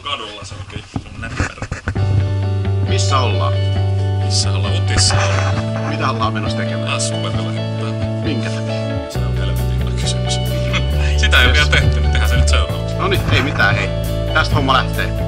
kadulla, se on oikein näppärä. Missä ollaan? Missä ollaan? Utissa ollaan. Mitä ollaan menossa tekemään? Assuperilla hyppäämään. Minkä takia? Se on helvetin hyvä kysymys. Sitä ei ole vielä tehty, niin tehdään se nyt seuraavaksi. Noniin, ei mitään, hei. Tästä homma lähtee.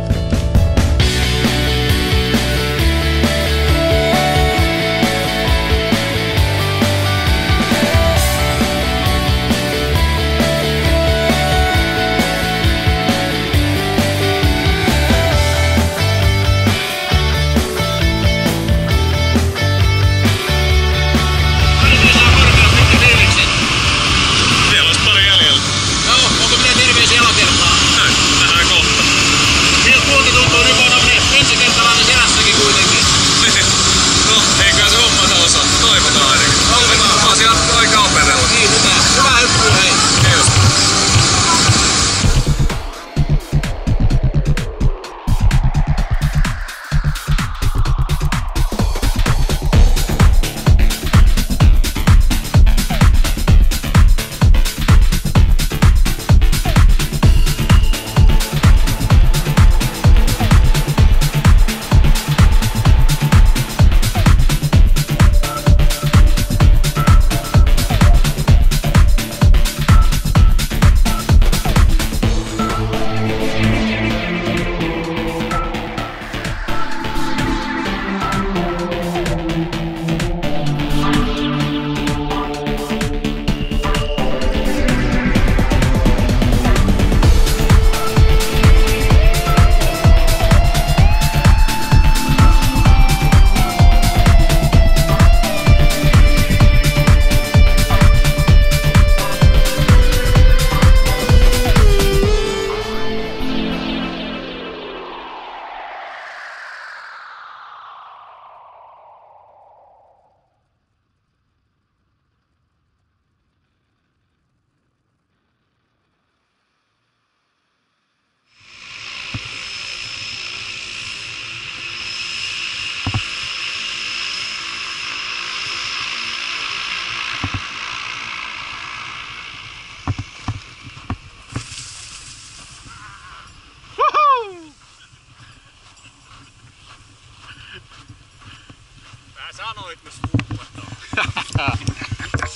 Sanoit nyt huumataan.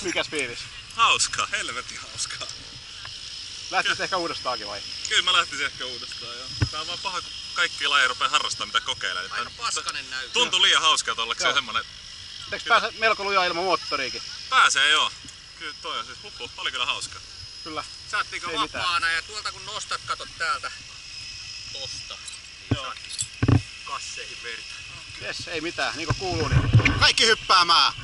Mikäs fiilis? Hauskaa, helvetin hauskaa. Lähtisit ehkä uudestaankin vai? Kyllä mä lähtisin ehkä uudestaan, joo. Tää on vaan paha, kun kaikki laji rupeaa harrastamaan mitä kokeilee. Aika paskanen näyttää. Tuntuu liian hauskaa ollakseen se semmonen... Eikö pääse melko lujaa ilman moottoriikin? Pääsee joo. Kyllä toi on siis oli kyllä hauskaa. Kyllä. Saattiinko vapaana ja tuolta kun nostat, katot täältä tosta. Joo. Kasseihin verta. Jes, ei mitään. Niinku kuuluu niin. Kaikki hyppäämään!